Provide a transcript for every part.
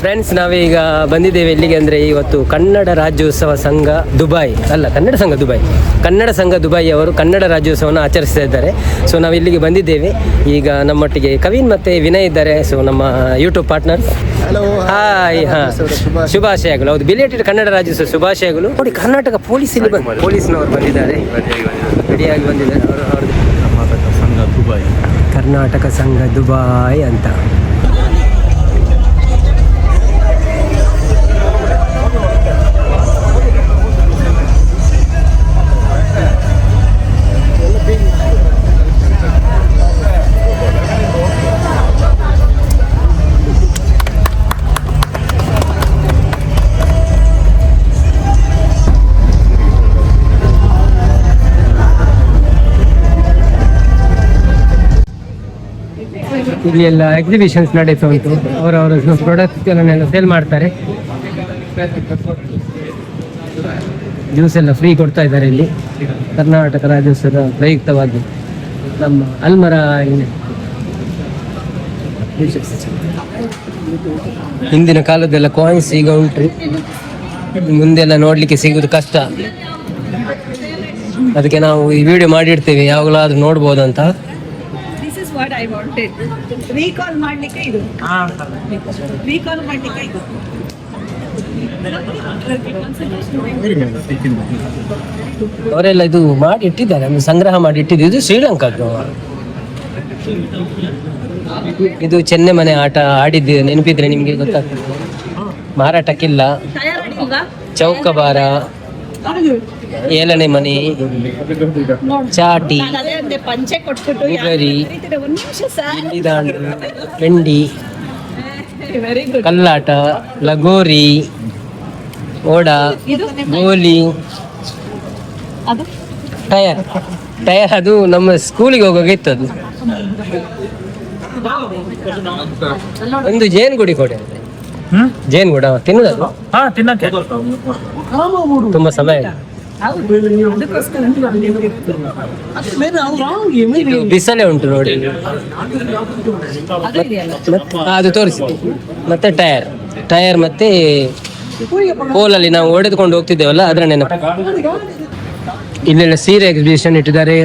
Friends, ನಾವೀಗ ಬಂದಿದ್ದೇವೆ ಎಲ್ಲಿಗೆ ಅಂದರೆ ಇವತ್ತು ಕನ್ನಡ ರಾಜ್ಯೋತ್ಸವ ಸಂಘ ದುಬೈ ಅಲ್ಲ ಕನ್ನಡ ಸಂಘ ದುಬೈ ಕನ್ನಡ ಸಂಘ ದುಬೈ ಅವರು ಕನ್ನಡ ರಾಜ್ಯೋತ್ಸವವನ್ನು ಆಚರಿಸ್ತಾ ಇದ್ದಾರೆ. ಸೊ ನಾವು ಇಲ್ಲಿಗೆ ಬಂದಿದ್ದೇವೆ. ಈಗ ನಮ್ಮೊಟ್ಟಿಗೆ ಕವಿನ್ ಮತ್ತು ವಿನಯ್ ಇದ್ದಾರೆ. ಸೊ ನಮ್ಮ ಯೂಟ್ಯೂಬ್ ಪಾರ್ಟ್ನರ್. ಹಾಯ್. ಹಾಂ, ಶುಭಾಶಯಗಳು. ಹೌದು, ಬಿಲೇಟೆಡ್ ಕನ್ನಡ ರಾಜ್ಯೋತ್ಸವ ಶುಭಾಶಯಗಳು. ನೋಡಿ, ಕರ್ನಾಟಕ ಪೊಲೀಸ್ ಇಲ್ಲಿ ಪೊಲೀಸ್ನವರು ಬಂದಿದ್ದಾರೆ, ರೆಡಿಯಾಗಿ ಬಂದಿದ್ದಾರೆ. ಕರ್ನಾಟಕ ಸಂಘ ದುಬೈ, ಕರ್ನಾಟಕ ಸಂಘ ದುಬೈ ಅಂತ. ಇಲ್ಲಿ ಎಲ್ಲ ಎಕ್ಸಿಬಿಷನ್ಸ್ ನಡೀತಾ ಉಂಟು. ಅವರವರ ಪ್ರಾಡಕ್ಟ್ಗಳನ್ನೆಲ್ಲ ಸೇಲ್ ಮಾಡ್ತಾರೆ. ಜ್ಯೂಸ್ ಎಲ್ಲ ಫ್ರೀ ಕೊಡ್ತಾ ಇದ್ದಾರೆ ಇಲ್ಲಿ ಕರ್ನಾಟಕ ರಾಜ್ಯೋತ್ಸವದ ಪ್ರಯುಕ್ತವಾಗಿ. ನಮ್ಮ ಅಲ್ಮರ ಹಿಂದಿನ ಕಾಲದ್ದೆಲ್ಲ ಕಾಯಿನ್ಸ್ ಈಗ ಉಂಟು, ಮುಂದೆಲ್ಲ ನೋಡ್ಲಿಕ್ಕೆ ಸಿಗುದು ಕಷ್ಟ. ಅದಕ್ಕೆ ನಾವು ಈ video ಮಾಡಿಡ್ತೇವೆ, ಯಾವಾಗಲಾದ್ರೂ ನೋಡ್ಬೋದಂತ. What I wanted. Recall ಮಾಡ್ಲಿಕ್ಕೆ ಇದು. Recall ಮಾಡ್ಲಿಕ್ಕೆ ಇದು. ಅವರೆಲ್ಲ ಇದು ಮಾಡಿ ಇಟ್ಟಿದ್ದಾರೆ, ಸಂಗ್ರಹ ಮಾಡಿ ಇಟ್ಟಿದ್ದು. ಇದು ಶ್ರೀಲಂಕಾದ್ದು. ಇದು ಚೆನ್ನೆ ಮನೆ ಆಟ ಆಡಿದ್ದು ನೆನಪಿದ್ರೆ ನಿಮ್ಗೆ ಗೊತ್ತಾಗ್ತದೆ. ಮಾರಾಟಕ್ಕಿಲ್ಲ. ಚೌಕಬಾರ, ಏಳನೇ ಮನೆ, ಚಾಟಿ, ಉಗರಿ, ಗಿಲ್ಲಿದಾಂಡು, ಪೆಂಡಿ, ಕಲ್ಲಾಟ, ಲಗೋರಿ, ಓಡ, ಗೋಲಿ, ಟಯರ್. ಅದು ನಮ್ಮ ಸ್ಕೂಲಿಗೆ ಹೋಗುವಾಗ ಇತ್ತು. ಅದು ಒಂದು ಜೇನುಗುಡಿ ಕೊಡಿ. ಜೇನುಗೂಡ ತಿನ್ನುದಲ್ಲ, ತುಂಬಾ ಸಮಯ. ಬಿಸಲೆ ಉಂಟು ನೋಡಿ, ಅದು ತೋರಿಸಿ. ಮತ್ತೆ ಟಯರ್ ಮತ್ತೆ ಕೋಲಲ್ಲಿ ನಾವು ಹೊಡೆದುಕೊಂಡು ಹೋಗ್ತಿದ್ದೇವಲ್ಲ ಅದರ ನೆನಪು. ಇಲ್ಲೆಲ್ಲ ಸೀರೆ ಎಕ್ಸಿಬಿಷನ್ ಇಟ್ಟಿದ್ದಾರೆ,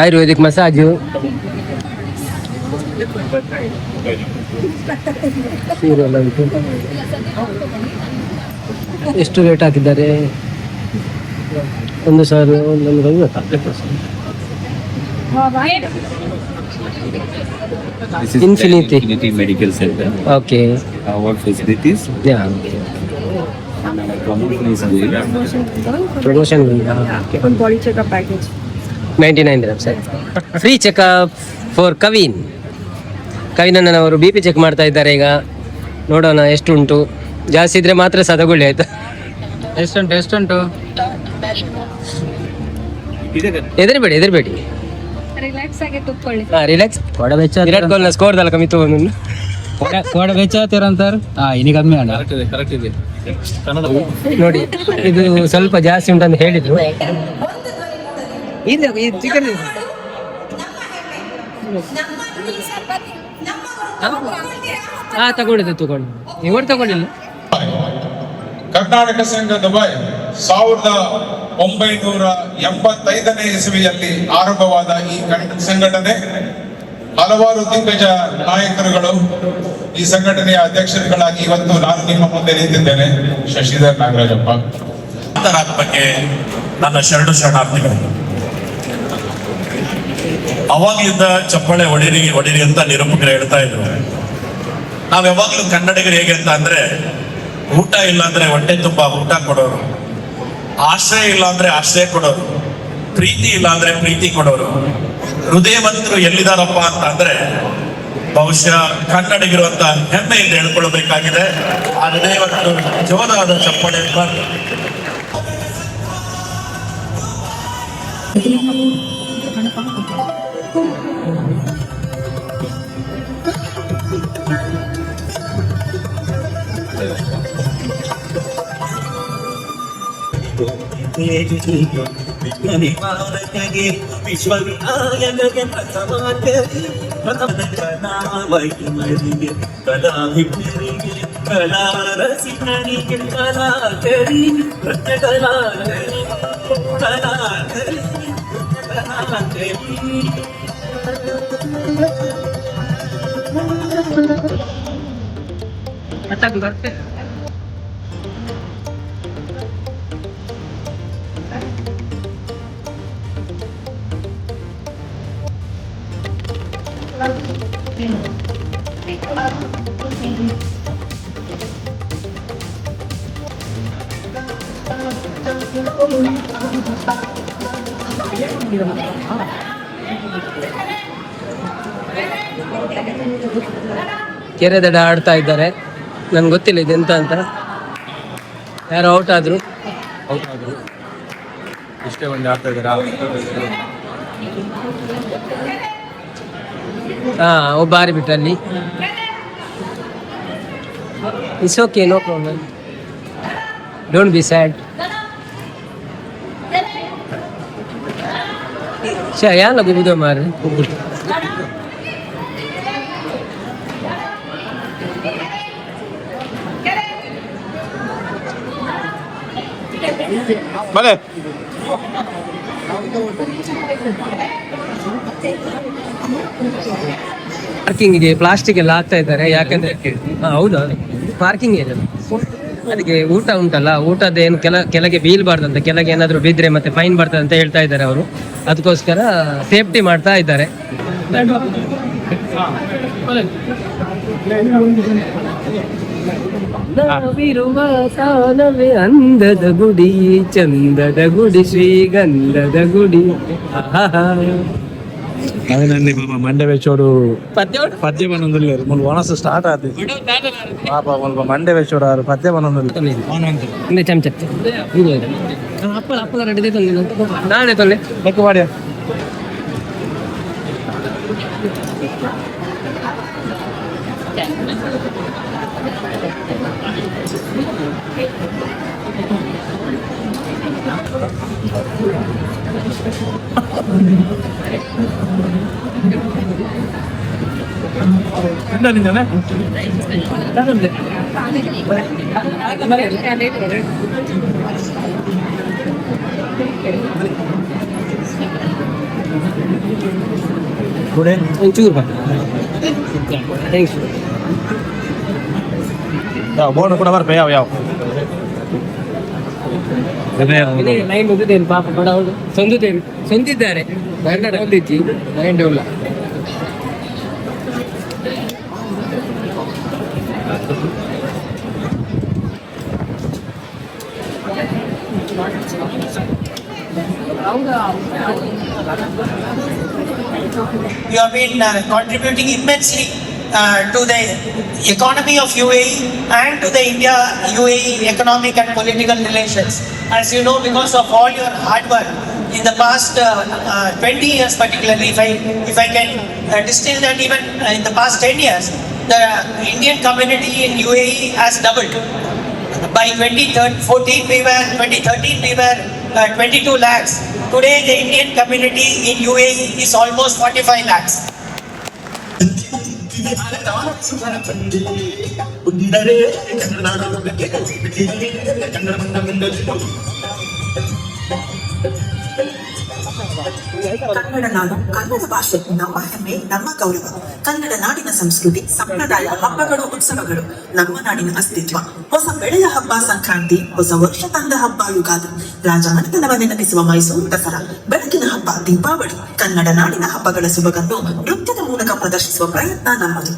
ಆಯುರ್ವೇದಿಕ್ ಮಸಾಜು, ಸೀರೆ ಎಲ್ಲ ಉಂಟು. ಎಷ್ಟು ರೇಟ್ ಹಾಕಿದ್ದಾರೆ? 1,150. Infinity Medical Center. Okay. Our facilities. Yeah. Promotion. One body checkup package. 99 dirhams. Free checkup for Kavin. ಕವಿನಣ್ಣನವರು BP ಚೆಕ್ ಮಾಡ್ತಾ ಇದ್ದಾರೆ. ಈಗ ನೋಡೋಣ ಎಷ್ಟು ಉಂಟು. ಜಾಸ್ತಿ ಇದ್ರೆ ಮಾತ್ರ ಸದಗೊಳ್ಳಿ, ಆಯ್ತಾ? ಎಷ್ಟುಂಟು? ಎದರಬೇಡಿ. ರಿಲ್ಯಾಕ್ಸ್ ಆಗಿ ತುಕ್ಕೊಳ್ಳಿ. ರಿಲ್ಯಾಕ್ಸ್. ವಿರಾಟ್ ಕೊಹ್ಲಿ ಸ್ಕೋರ್ ದಲ್ಲ ಕಮ್ಮಿ ತಗೊಂಡು ಕೋಡ ಬೆಚ್ಚಾತಿರಂತಾರ. ಇನ್ನೀಗ ಕಮ್ಮಿ ಅಣ್ಣ, ಕರೆಕ್ಟ್ ಇದೆ. ನೋಡಿ, ಇದು ಸ್ವಲ್ಪ ಜಾಸ್ತಿ ಉಂಟಂತ ಹೇಳಿದ್ರು. ಚಿಕನ್ ತಗೊಂಡು ಇವರು ತಗೊಂಡಿಲ್ಲ. ಕರ್ನಾಟಕ ಸಂಘ ದುಬೈ 1985ನೇ ಇಸವಿಯಲ್ಲಿ ಆರಂಭವಾದ ಈ ಸಂಘಟನೆ ಹಲವಾರು ದಿಗ್ಗಜ ನಾಯಕರುಗಳು ಈ ಸಂಘಟನೆಯ ಅಧ್ಯಕ್ಷರುಗಳಾಗಿ ಇವತ್ತು ನಾನು ನಿಮ್ಮ ಮುಂದೆ ನಿಂತಿದ್ದೇನೆ. ಶಶಿಧರ್ ನಾಗರಾಜಪ್ಪ. ಅಂತರಾತ್ಮಕ್ಕೆ ನನ್ನ ಶರಣಾರ್ಥಿಗಳು. ಅವಾಗ್ಲಿಂದ ಚಪ್ಪಾಳೆ ಹೊಡಿರಿ ಅಂತ ನಿರೂಪಕರು ಹೇಳ್ತಾ ಇದ್ರು. ನಾವ್ ಯಾವಾಗ್ಲೂ ಕನ್ನಡಿಗರು ಹೇಗೆ ಅಂತ ಅಂದ್ರೆ, ಊಟ ಇಲ್ಲ ಅಂದ್ರೆ ಹೊಟ್ಟೆ ತುಂಬಾ ಊಟ ಕೊಡೋರು, ಆಶ್ರಯ ಇಲ್ಲ ಅಂದ್ರೆ ಆಶ್ರಯ ಕೊಡೋರು, ಪ್ರೀತಿ ಇಲ್ಲ ಅಂದ್ರೆ ಪ್ರೀತಿ ಕೊಡೋರು. ಹೃದಯವಂತರು ಎಲ್ಲಿದಾರಪ್ಪ ಅಂತ ಅಂದ್ರೆ ಬಹುಶಃ ಕನ್ನಡಿಗರು ಅಂತ ಹೆಮ್ಮೆಯಿಂದ ಹೇಳ್ಕೊಳ್ಬೇಕಾಗಿದೆ. ಆ ಹೃದಯವಂತರು ಜೋರಾದ ಚಪ್ಪಾಳೆ. ವಿಶ್ವವಿನಾಯಕಗೆ ಪ್ರಥಮಾಂತರಿ ಪ್ರಥಮ ಕಲಾವೈಮರಿಗೆ ಕಲಾವಿದರಿಗೆ ಕಲಾರಸಿಕರಿಗೆ ಕಲಾಕರಿ ನೃತ್ಯ ಕಲಾಕರಿ ಕಲಾಕರಿ ಕಲಾಕರಿ ಕೆರೆ ದಡ ಆಡ್ತಾ ಇದ್ದಾರೆ. ನನ್ಗೆ ಗೊತ್ತಿಲ್ಲ ಇದೆಂತ ಅಂತ. ಯಾರು ಔಟ್ ಆದ್ರು. ಇಷ್ಟೇ ಒಂದು ಆಡ್ತಾ ಇದ್ದಾರೆ. ಒಬ್ಬ ಆರಿ ಬಿಟ್ಟಲ್ಲಿ. It's okay, no problem, don't be sad. ಯಾನ ಗುಬುದು ಮಾರ್ರೆ. ಬಲೆ ಪಾರ್ಕಿಂಗ್ಗೆ ಪ್ಲಾಸ್ಟಿಕ್ ಎಲ್ಲ ಹಾಕ್ತಾ ಇದ್ದಾರೆ. ಯಾಕಂದ್ರೆ ಹೌದಾ, ಪಾರ್ಕಿಂಗ್ ಏನಿಲ್ಲ, ಅದಕ್ಕೆ ಊಟ ಉಂಟಲ್ಲ, ಊಟದ ಏನು ಕೆಳಗೆ ಬೀಳ್ಬಾರ್ದಂತ, ಕೆಳಗೆ ಏನಾದ್ರು ಬಿದ್ರೆ ಮತ್ತೆ ಫೈನ್ ಬರ್ತದೆ ಅಂತ ಹೇಳ್ತಾ ಇದ್ದಾರೆ ಅವರು. ಅದಕ್ಕೋಸ್ಕರ ಸೇಫ್ಟಿ ಮಾಡ್ತಾ ಇದ್ದಾರೆ. ನಾವಿರುವ ತಾನವೇ ಅಂದದ ಗುಡಿ, ಚಂದದ ಗುಡಿ, ಶ್ರೀಗಂಧದ ಗುಡಿ. ಅವನಲ್ಲಿ ಮಂಡೆ ವೆಚ್ಚೋಡು ಪದ್ಯ ಪದ್ಯ ಬನ್ನೊಂದಿಲ್ಲ ಮುಲ್ಪ ಒಣಸು ಸ್ಟಾರ್ಟ್ ಆದ ಪಾಪ ಮುಲ್ಪ ಮಂಡೆ ವೆಚ್ಚೋಡು ಆರು ಪದ್ಯ ಬನ್ನೊಂದಿಲ್ಲ ಚಮಚ ಅಪ್ಪಲ ಅಪ್ಪಲ ರೆಡಿ ತಂದಿಲ್ಲ ನಾನೇ ತೊಲ್ಲೆ ಲೆಕ್ಕ ಮಾಡಿ. ಒಂಚೂರು ಬಾ, ಥ್ಯಾಂಕ್ಸ್. ಬೋರ್ಡ್ ಕೂಡ ಬರ್ಪೆ ಯಾವ ಯಾವ ಲೈನ್ ಮುಗಿದೇನು ಪಾಪ ಬಡ ಅವಳು ಸ್ವಂತಿದ್ದಾರೆ line ಡೌಲ್ಲ. You have been contributing immensely to the economy of UAE and to the India-UAE economic and political relations. As you know, because of all your hard work in the past 20 years particularly, if I can distill that, even in the past 10 years, the Indian community in UAE has doubled. By 2013 we were 22 lakhs. Today the Indian community in UAE is almost 45 lakhs. Kannada ನಾಡು, ಕನ್ನಡ ಭಾಷೆ ನಮ್ಮ ಹೆಮ್ಮೆ, ನಮ್ಮ ಗೌರವ. ಕನ್ನಡ ನಾಡಿನ ಸಂಸ್ಕೃತಿ, ಸಂಪ್ರದಾಯ, ಹಬ್ಬಗಳು, ಉತ್ಸವಗಳು ನಮ್ಮ ನಾಡಿನ ಅಸ್ತಿತ್ವ. ಹೊಸ ಬೆಳೆಯ ಹಬ್ಬ ಸಂಕ್ರಾಂತಿ, ಹೊಸ ವರ್ಷ ತಂದ ಹಬ್ಬ ಯುಗಾದಿ, ರಾಜಮನೆತನವ ನೆನಪಿಸುವ ಮೈಸೂರು ದಸರಾ, ಬೆಳಕಿನ ಹಬ್ಬ ದೀಪಾವಳಿ. ಕನ್ನಡ ನಾಡಿನ ಹಬ್ಬಗಳ ಸೊಬಗನ್ನು ನೃತ್ಯದ ಮೂಲಕ ಪ್ರದರ್ಶಿಸುವ ಪ್ರಯತ್ನ ನಮ್ಮದು.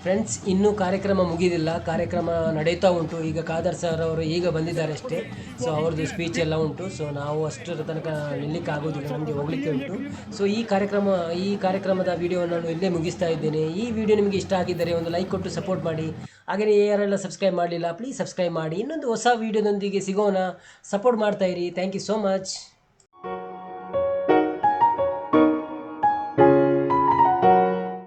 ಫ್ರೆಂಡ್ಸ್, ಇನ್ನೂ ಕಾರ್ಯಕ್ರಮ ಮುಗಿದಿಲ್ಲ, ಕಾರ್ಯಕ್ರಮ ನಡೀತಾ ಉಂಟು. ಈಗ ಖಾದರ್ ಸರ್ ಅವರು ಈಗ ಬಂದಿದ್ದಾರೆ ಅಷ್ಟೇ. ಸೊ ಅವ್ರದ್ದು ಸ್ಪೀಚ್ ಎಲ್ಲ ಉಂಟು. ಸೊ ನಾವು ಅಷ್ಟರ ತನಕ ನಿಲ್ಲಕ್ಕೆ ಆಗೋದಿಲ್ಲ, ನಮಗೆ ಹೋಗಲಿಕ್ಕೆ ಉಂಟು. ಸೊ ಈ ಕಾರ್ಯಕ್ರಮದ ವಿಡಿಯೋವನ್ನು ನಾನು ಇಲ್ಲೇ ಮುಗಿಸ್ತಾ ಇದ್ದೇನೆ. ಈ ವಿಡಿಯೋ ನಿಮಗೆ ಇಷ್ಟ ಆಗಿದ್ದರೆ ಒಂದು ಲೈಕ್ ಕೊಟ್ಟು ಸಪೋರ್ಟ್ ಮಾಡಿ. ಹಾಗೆಯೇ ಯಾರೆಲ್ಲ ಸಬ್ಸ್ಕ್ರೈಬ್ ಮಾಡಲಿಲ್ಲ ಪ್ಲೀಸ್ ಸಬ್ಸ್ಕ್ರೈಬ್ ಮಾಡಿ. ಇನ್ನೊಂದು ಹೊಸ ವಿಡಿಯೋದೊಂದಿಗೆ ಸಿಗೋಣ. ಸಪೋರ್ಟ್ ಮಾಡ್ತಾಯಿರಿ. Thank you so much.